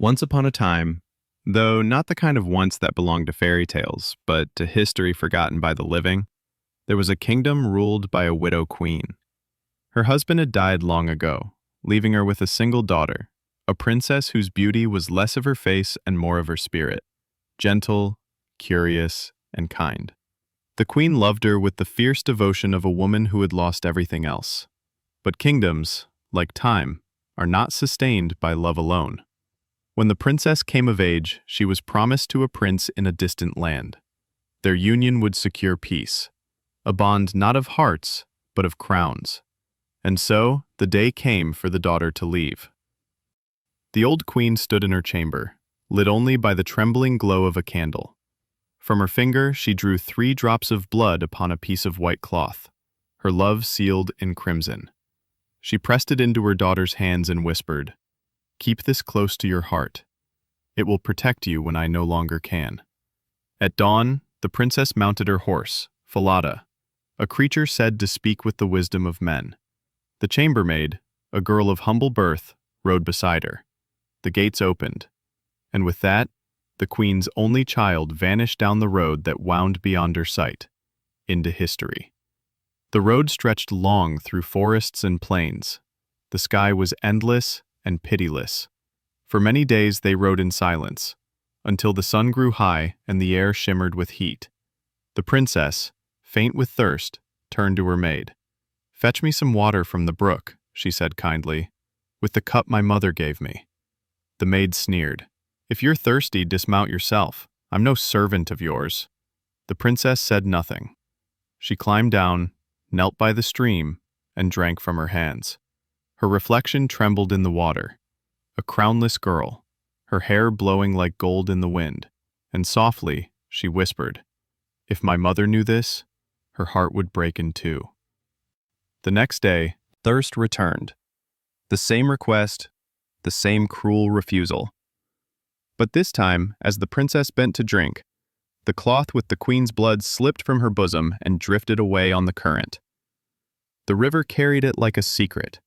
Once upon a time, though not the kind of once that belonged to fairy tales, but to history forgotten by the living, there was a kingdom ruled by a widow queen. Her husband had died long ago, leaving her with a single daughter, a princess whose beauty was less of her face and more of her spirit, gentle, curious, and kind. The queen loved her with the fierce devotion of a woman who had lost everything else. But kingdoms, like time, are not sustained by love alone. When the princess came of age, she was promised to a prince in a distant land. Their union would secure peace, a bond not of hearts, but of crowns. And so, the day came for the daughter to leave. The old queen stood in her chamber, lit only by the trembling glow of a candle. From her finger she drew 3 drops of blood upon a piece of white cloth, her love sealed in crimson. She pressed it into her daughter's hands and whispered, "Keep this close to your heart. It will protect you when I no longer can." At dawn, the princess mounted her horse, Falada, a creature said to speak with the wisdom of men. The chambermaid, a girl of humble birth, rode beside her. The gates opened, and with that, the queen's only child vanished down the road that wound beyond her sight, into history. The road stretched long through forests and plains. The sky was endless and pitiless. For many days they rode in silence, until the sun grew high and the air shimmered with heat. The princess, faint with thirst, turned to her maid. "Fetch me some water from the brook," she said kindly, "with the cup my mother gave me." The maid sneered. "If you're thirsty, dismount yourself. I'm no servant of yours." The princess said nothing. She climbed down, knelt by the stream, and drank from her hands. Her reflection trembled in the water. A crownless girl, her hair blowing like gold in the wind, and softly she whispered, "If my mother knew this, her heart would break in two." The next day, thirst returned. The same request, the same cruel refusal. But this time, as the princess bent to drink, the cloth with the queen's blood slipped from her bosom and drifted away on the current. The river carried it like a secret,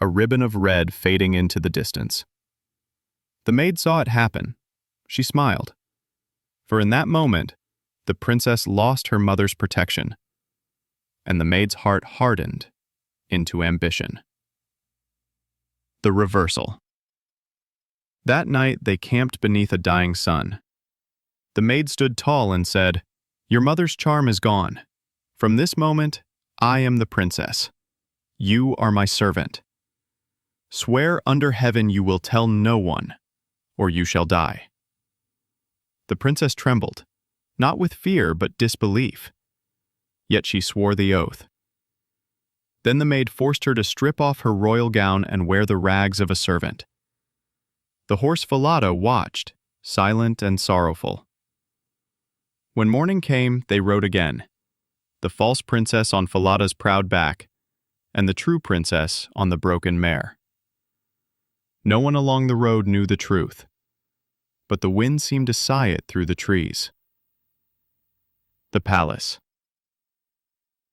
a ribbon of red fading into the distance. The maid saw it happen. She smiled. For in that moment, the princess lost her mother's protection, and the maid's heart hardened into ambition. The reversal. That night they camped beneath a dying sun. The maid stood tall and said, "Your mother's charm is gone. From this moment, I am the princess. You are my servant. Swear under heaven you will tell no one, or you shall die." The princess trembled, not with fear but disbelief. Yet she swore the oath. Then the maid forced her to strip off her royal gown and wear the rags of a servant. The horse Falada watched, silent and sorrowful. When morning came, they rode again, the false princess on Falada's proud back, and the true princess on the broken mare. No one along the road knew the truth, but the wind seemed to sigh it through the trees. The palace.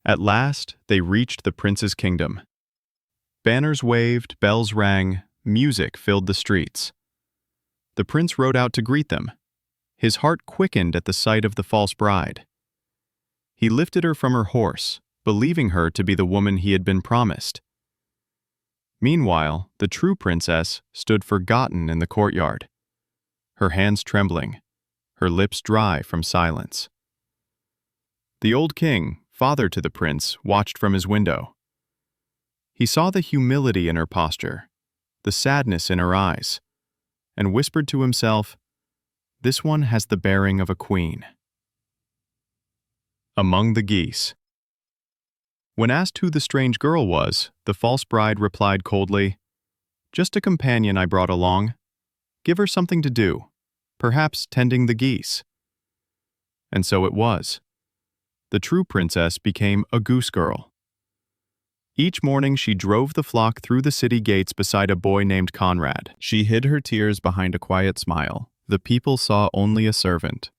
At last, they reached the prince's kingdom. Banners waved, bells rang, music filled the streets. The prince rode out to greet them. His heart quickened at the sight of the false bride. He lifted her from her horse, believing her to be the woman he had been promised. Meanwhile, the true princess stood forgotten in the courtyard, her hands trembling, her lips dry from silence. The old king, father to the prince, watched from his window. He saw the humility in her posture, the sadness in her eyes, and whispered to himself, "This one has the bearing of a queen." Among the geese. When asked who the strange girl was, the false bride replied coldly, "Just a companion I brought along. Give her something to do, perhaps tending the geese." And so it was. The true princess became a goose girl. Each morning she drove the flock through the city gates beside a boy named Conrad. She hid her tears behind a quiet smile. The people saw only a servant,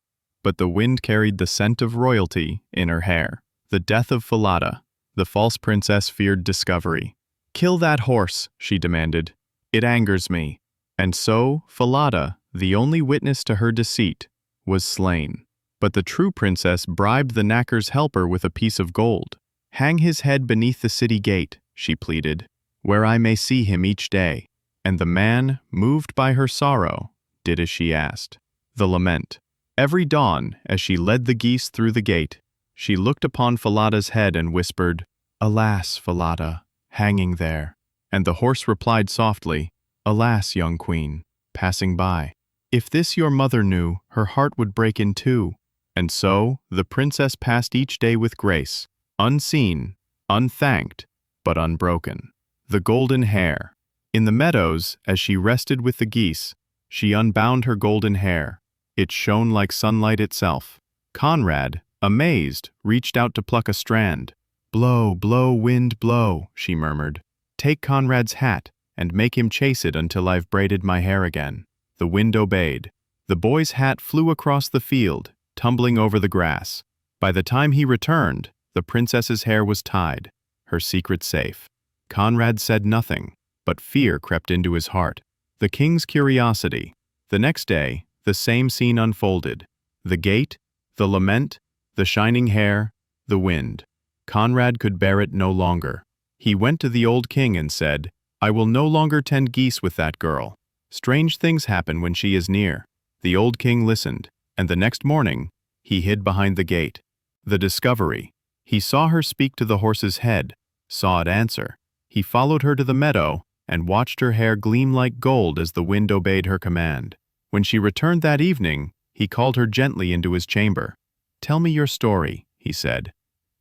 but the wind carried the scent of royalty in her hair. The death of Falada. The false princess feared discovery. "Kill that horse," she demanded. "It angers me. And so Falada, the only witness to her deceit, was slain. But the true princess bribed the knacker's helper with a piece of gold. "Hang his head beneath the city gate," she pleaded, "where I may see him each day." And the man, moved by her sorrow, did as she asked. The lament. Every dawn, as she led the geese through the gate, she looked upon Falada's head and whispered, "Alas, Falada, hanging there." And the horse replied softly, "Alas, young queen, passing by. If this your mother knew, her heart would break in two." And so the princess passed each day with grace, unseen, unthanked, but unbroken. The golden hair. In the meadows, as she rested with the geese, she unbound her golden hair. It shone like sunlight itself. Conrad, amazed, reached out to pluck a strand. "Blow, blow, wind, blow," she murmured. "Take Conrad's hat, and make him chase it until I've braided my hair again." The wind obeyed. The boy's hat flew across the field, tumbling over the grass. By the time he returned, the princess's hair was tied, her secret safe. Conrad said nothing, but fear crept into his heart. The king's curiosity. The next day, the same scene unfolded. The gate, the lament, the shining hair, the wind. Conrad could bear it no longer. He went to the old king and said, "I will no longer tend geese with that girl. Strange things happen when she is near." The old king listened, and the next morning, he hid behind the gate. The discovery. He saw her speak to the horse's head, saw it answer. He followed her to the meadow, and watched her hair gleam like gold as the wind obeyed her command. When she returned that evening, he called her gently into his chamber. "Tell me your story," he said.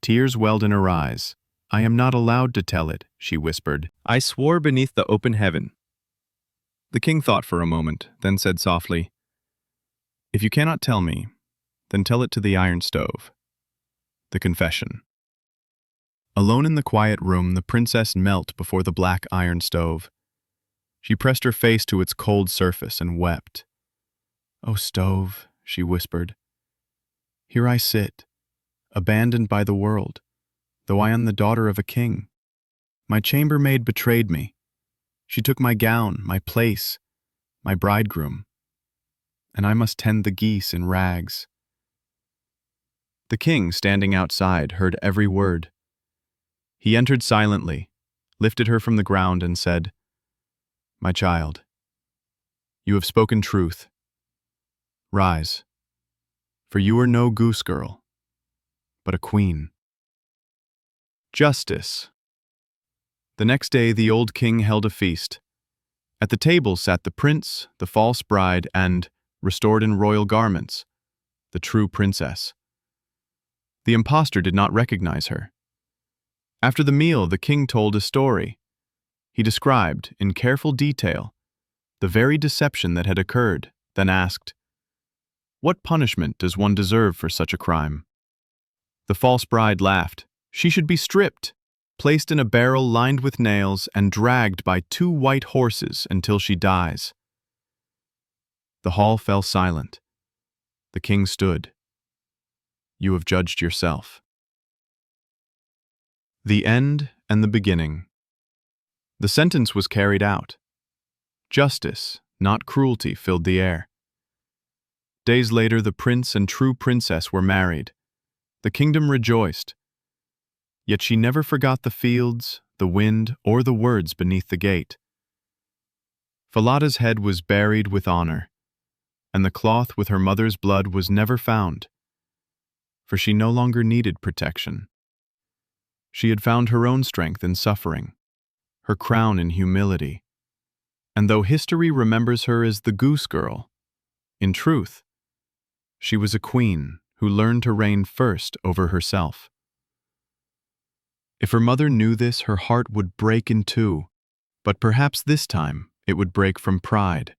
Tears welled in her eyes. "I am not allowed to tell it," she whispered. "I swore beneath the open heaven." The king thought for a moment, then said softly, "If you cannot tell me, then tell it to the iron stove." The confession. Alone in the quiet room, the princess knelt before the black iron stove. She pressed her face to its cold surface and wept. "O stove," she whispered, "here I sit, abandoned by the world, though I am the daughter of a king. My chambermaid betrayed me. She took my gown, my place, my bridegroom, and I must tend the geese in rags." The king, standing outside, heard every word. He entered silently, lifted her from the ground, and said, "My child, you have spoken truth. Rise, for you are no goose girl, but a queen." Justice. The next day the old king held a feast. At the table sat the prince, the false bride, and, restored in royal garments, the true princess. The impostor did not recognize her. After the meal, the king told a story. He described, in careful detail, the very deception that had occurred, then asked, "What punishment does one deserve for such a crime?" The false bride laughed. "She should be stripped, placed in a barrel lined with nails, and dragged by 2 white horses until she dies." The hall fell silent. The king stood. "You have judged yourself." The end and the beginning. The sentence was carried out. Justice, not cruelty, filled the air. Days later, the prince and true princess were married. The kingdom rejoiced. Yet she never forgot the fields, the wind, or the words beneath the gate. Falada's head was buried with honor, and the cloth with her mother's blood was never found, for she no longer needed protection. She had found her own strength in suffering, her crown in humility. And though history remembers her as the Goose Girl, in truth, she was a queen who learned to reign first over herself. If her mother knew this, her heart would break in two, but perhaps this time it would break from pride.